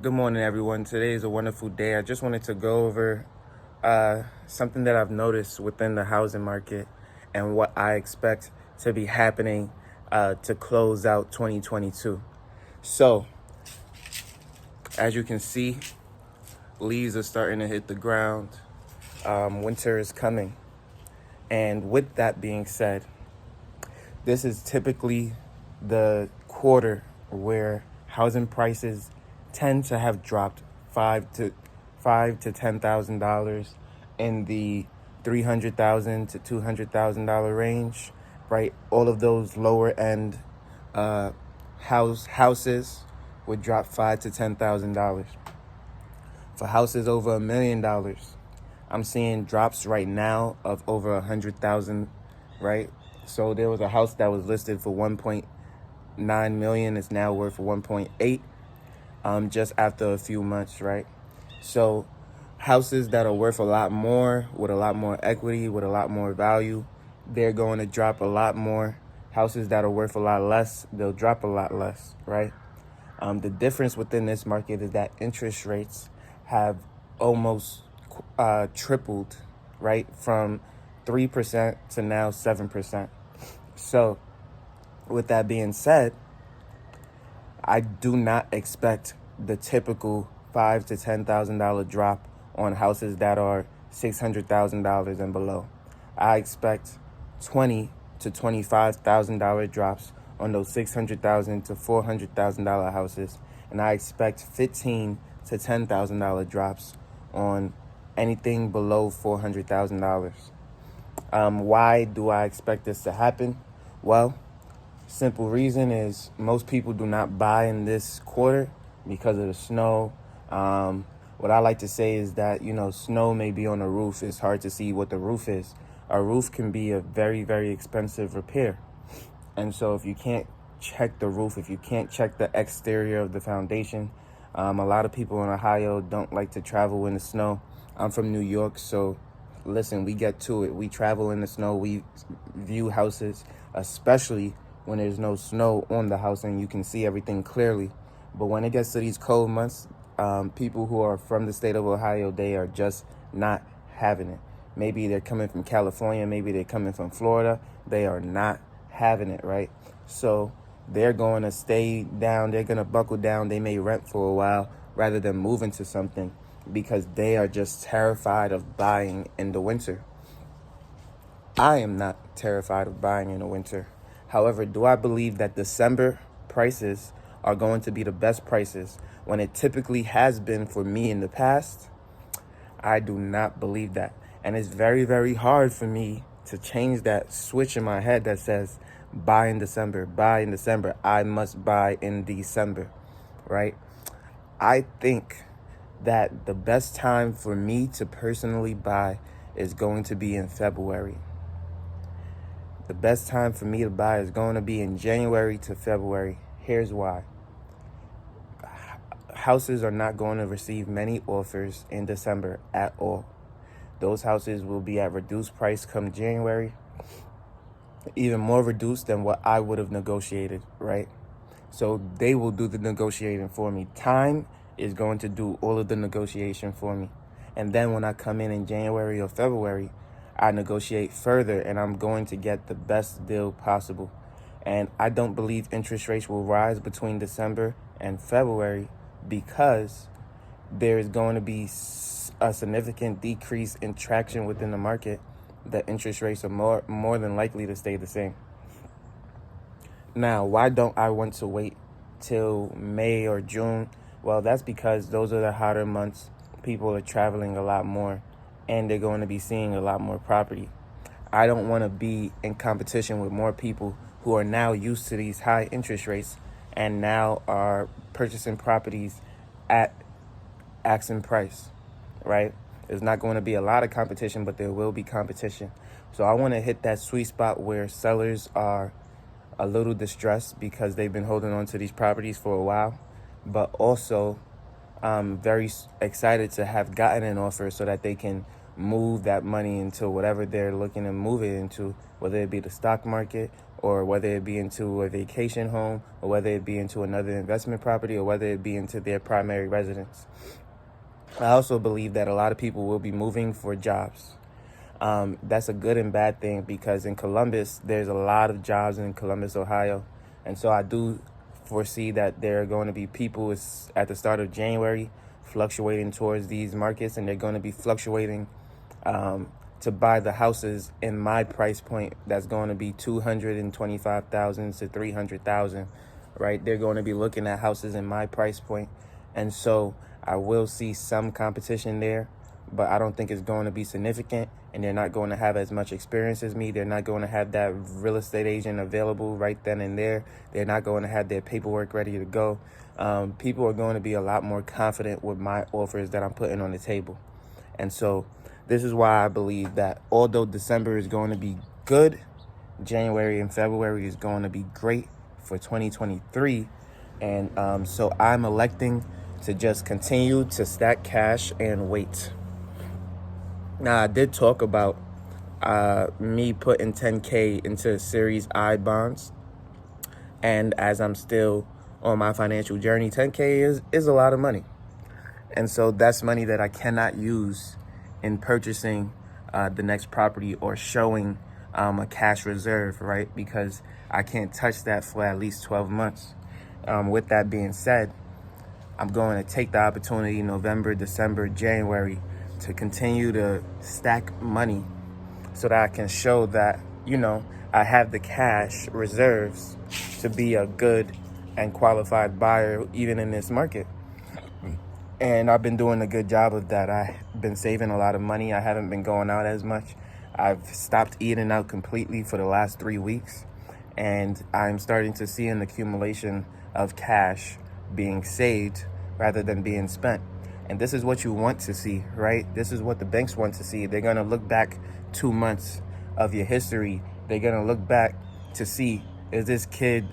Good morning, everyone. Today is a wonderful day. I just wanted to go over something that I've noticed within the housing market and what I expect to be happening to close out 2022. So, as you can see, leaves are starting to hit the ground. Winter is coming. And with that being said, this is typically the quarter where housing prices tend to have dropped five to $10,000 in the $300,000 to $200,000 range, right? All of those lower end uh, houses would drop $5,000 to $10,000. For houses over $1 million, I'm seeing drops right now of over 100,000, right? So there was a house that was listed for 1.9 million. It's now worth 1.8, just after a few months, right? So houses that are worth a lot more, with a lot more equity, with a lot more value, they're going to drop a lot more. Houses that are worth a lot less, they'll drop a lot less, right? The difference within this market is that interest rates have almost tripled, right? From 3% to now 7%. So, with that being said, I do not expect the typical $5,000 to $10,000 drop on houses that are $600,000 and below. I expect $20,000 to $25,000 drops on those $600,000 to $400,000 houses, and I expect $15,000 to $10,000 drops on anything below $400,000. Why do I expect this to happen? Well, simple reason is most people do not buy in this quarter because of the snow. What I like to say is that, snow may be on the roof. It's hard to see what the roof is. A roof can be a very, very expensive repair. And so if you can't check the roof, if you can't check the exterior of the foundation, a lot of people in Ohio don't like to travel in the snow. I'm from New York, so listen, we get to it. We travel in the snow. We view houses, especially when there's no snow on the house and you can see everything clearly. But when it gets to these cold months, people who are from the state of Ohio, they are just not having it. Maybe they're coming from California, maybe they're coming from Florida. They are not having it, right? So they're going to stay down, they're going to buckle down. They may rent for a while rather than move into something because they are just terrified of buying in the winter. I am not terrified of buying in the winter. However, do I believe that December prices are going to be the best prices when it typically has been for me in the past? I do not believe that. And it's very, very hard for me to change that switch in my head that says, buy in December, buy in December. I must buy in December, right? I think that the best time for me to personally buy is going to be in February. The best time for me to buy is going to be in January to February. Here's why. Houses are not going to receive many offers in December at all. Those houses will be at reduced price come January, even more reduced than what I would have negotiated, right? So they will do the negotiating for me. Time is going to do all of the negotiation for me. And then when I come in January or February, I negotiate further and I'm going to get the best deal possible. And I don't believe interest rates will rise between December and February because there is going to be a significant decrease in traction within the market. The interest rates are more than likely to stay the same. Now, why don't I want to wait till May or June? Well, that's because those are the hotter months. People are traveling a lot more and they're going to be seeing a lot more property. I don't want to be in competition with more people who are now used to these high interest rates and now are purchasing properties at asking price, right? There's not going to be a lot of competition, but there will be competition. So I want to hit that sweet spot where sellers are a little distressed because they've been holding on to these properties for a while, but also very excited to have gotten an offer so that they can move that money into whatever they're looking to move it into, whether it be the stock market or whether it be into a vacation home, or whether it be into another investment property, or whether it be into their primary residence. I also believe that a lot of people will be moving for jobs. That's a good and bad thing, because in Columbus, there's a lot of jobs in Columbus, Ohio. And so I do foresee that there are going to be people at the start of January fluctuating towards these markets, and they're going to be fluctuating to buy the houses in my price point. That's going to be $225,000 to $300,000, right? They're going to be looking at houses in my price point. And so I will see some competition there, but I don't think it's going to be significant, and they're not going to have as much experience as me. They're not going to have that real estate agent available right then and there. They're not going to have their paperwork ready to go. People are going to be a lot more confident with my offers that I'm putting on the table. And so this is why I believe that although December is going to be good, January and February is going to be great for 2023. And so I'm electing to just continue to stack cash and wait. Now, I did talk about me putting $10K into Series I bonds. And as I'm still on my financial journey, $10K is a lot of money. And so that's money that I cannot use in purchasing the next property or showing a cash reserve, right? Because I can't touch that for at least 12 months. With that being said, I'm going to take the opportunity November, December, January to continue to stack money so that I can show that, I have the cash reserves to be a good and qualified buyer even in this market. And I've been doing a good job of that. I've been saving a lot of money. I haven't been going out as much. I've stopped eating out completely for the last 3 weeks. And I'm starting to see an accumulation of cash being saved rather than being spent. And this is what you want to see, right? This is what the banks want to see. They're going to look back 2 months of your history. They're going to look back to see, is this kid,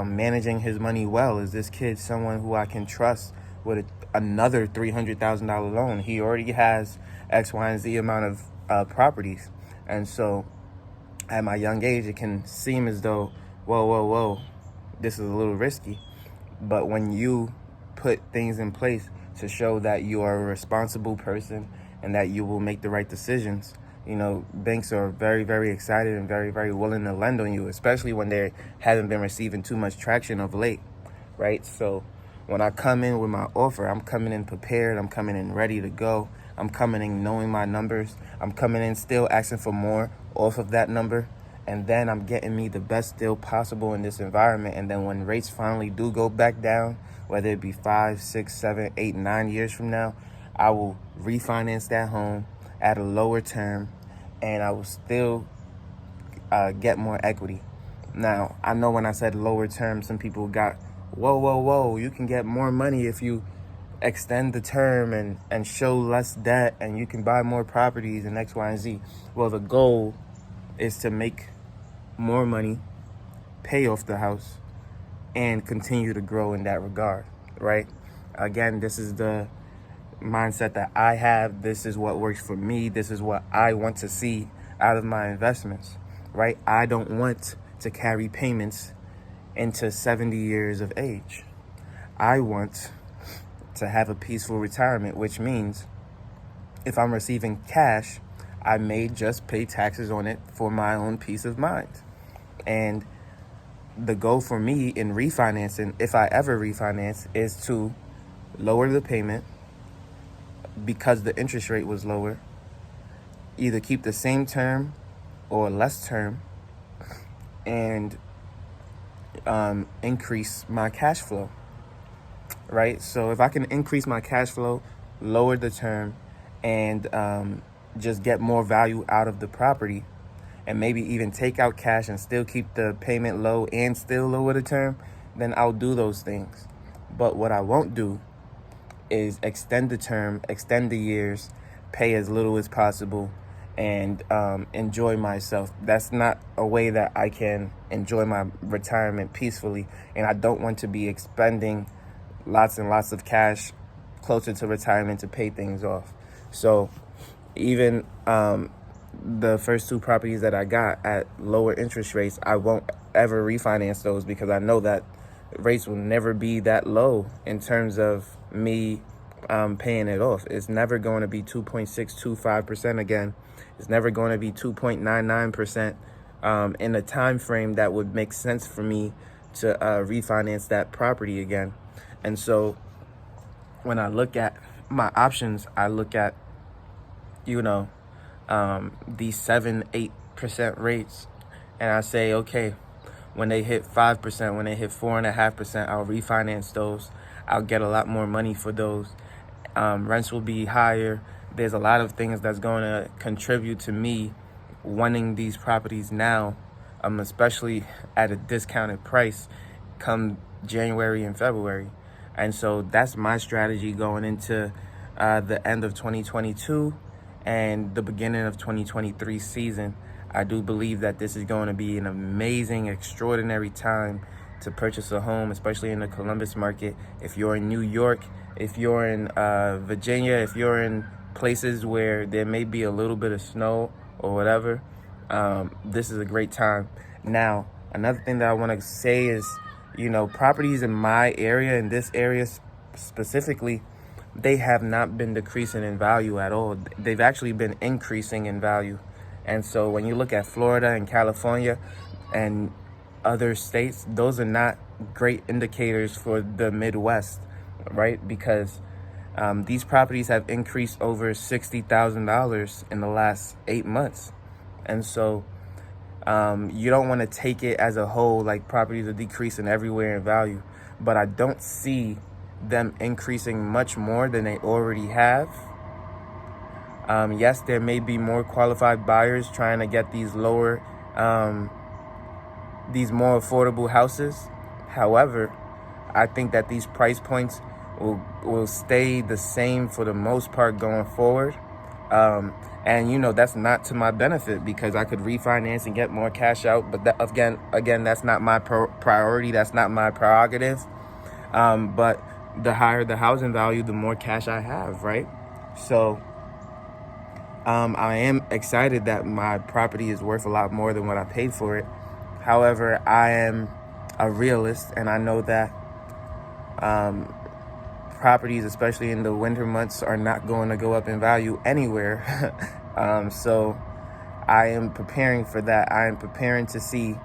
managing his money well? Is this kid someone who I can trust with another $300,000 loan? He already has X, Y, and Z amount of properties. And so at my young age, it can seem as though, whoa, this is a little risky. But when you put things in place to show that you are a responsible person and that you will make the right decisions, banks are very, very excited and very, very willing to lend on you, especially when they haven't been receiving too much traction of late, right? So when I come in with my offer, I'm coming in prepared. I'm coming in ready to go. I'm coming in knowing my numbers. I'm coming in still asking for more off of that number. And then I'm getting me the best deal possible in this environment. And then when rates finally do go back down, whether it be 5, 6, 7, 8, 9 years from now, I will refinance that home at a lower term, and I will still get more equity. Now, I know when I said lower term, some people got, whoa, you can get more money if you extend the term and show less debt, and you can buy more properties and X, Y, and Z. Well, the goal is to make more money, pay off the house, and continue to grow in that regard, right? Again, this is the mindset that I have. This is what works for me. This is what I want to see out of my investments, right? I don't want to carry payments into 70 years of age. I want to have a peaceful retirement, which means if I'm receiving cash, I may just pay taxes on it for my own peace of mind. And the goal for me in refinancing, if I ever refinance, is to lower the payment because the interest rate was lower, either keep the same term or less term, and increase my cash flow, right? So if I can increase my cash flow, lower the term, and just get more value out of the property, and maybe even take out cash and still keep the payment low and still lower the term, then I'll do those things. But what I won't do is extend the term, extend the years, pay as little as possible, and enjoy myself. That's not a way that I can enjoy my retirement peacefully. And I don't want to be expending lots and lots of cash closer to retirement to pay things off. So even the first two properties that I got at lower interest rates, I won't ever refinance those because I know that rates will never be that low in terms of me paying it off. It's never going to be 2.625% again. It's never going to be 2.99% in a time frame that would make sense for me to refinance that property again. And so when I look at my options, I look at, these 7-8% rates, and I say, okay, when they hit 5%, when they hit 4.5%, I'll refinance those. I'll get a lot more money for those. Rents will be higher. There's a lot of things that's going to contribute to me wanting these properties now, especially at a discounted price come January and February. And so that's my strategy going into the end of 2022 and the beginning of 2023 season. I do believe that this is going to be an amazing, extraordinary time to purchase a home, especially in the Columbus market. If you're in New York, if you're in Virginia, if you're in places where there may be a little bit of snow or whatever, this is a great time. Now, another thing that I want to say is, properties in my area, in this area specifically, they have not been decreasing in value at all. They've actually been increasing in value. And so when you look at Florida and California and other states, those are not great indicators for the Midwest, right? Because these properties have increased over $60,000 in the last 8 months. And so you don't want to take it as a whole, like properties are decreasing everywhere in value. But I don't see them increasing much more than they already have. Yes, there may be more qualified buyers trying to get these more affordable houses. However, I think that these price points will stay the same for the most part going forward. And that's not to my benefit because I could refinance and get more cash out. But that, again, that's not my priority. That's not my prerogative. But the higher the housing value, the more cash I have, right? So I am excited that my property is worth a lot more than what I paid for it. However, I am a realist, and I know that properties, especially in the winter months, are not going to go up in value anywhere. So I am preparing for that. I am preparing to see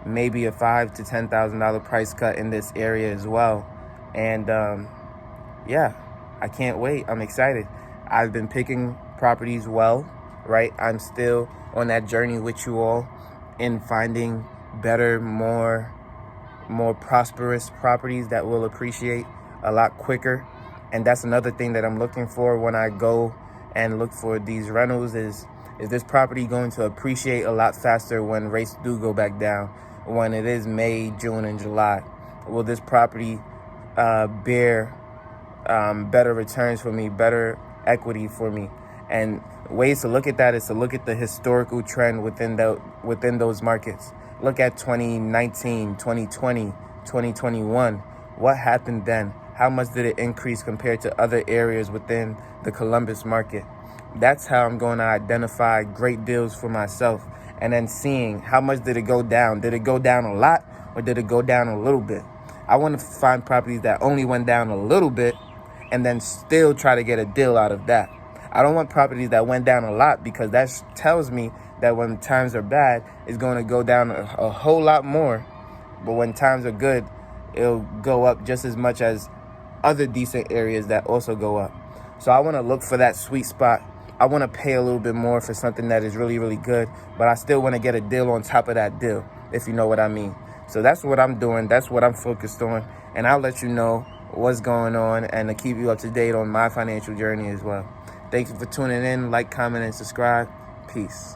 maybe a $5,000 to $10,000 price cut in this area as well. And I can't wait. I'm excited. I've been picking properties well, right? I'm still on that journey with you all in finding better, more prosperous properties that will appreciate a lot quicker. And that's another thing that I'm looking for when I go and look for these rentals is this property going to appreciate a lot faster when rates do go back down, when it is May, June, and July? Will this property bear better returns for me, better equity for me? And ways to look at that is to look at the historical trend within those markets. Look at 2019, 2020, 2021. What happened then? How much did it increase compared to other areas within the Columbus market? That's how I'm going to identify great deals for myself. And then seeing how much did it go down? Did it go down a lot or did it go down a little bit? I want to find properties that only went down a little bit and then still try to get a deal out of that. I don't want properties that went down a lot because that tells me that when times are bad, it's going to go down a whole lot more. But when times are good, it'll go up just as much as other decent areas that also go up. So I want to look for that sweet spot. I want to pay a little bit more for something that is really, really good, but I still want to get a deal on top of that deal, if you know what I mean. So that's what I'm doing. That's what I'm focused on. And I'll let you know what's going on and to keep you up to date on my financial journey as well. Thank you for tuning in. Like, comment, and subscribe. Peace.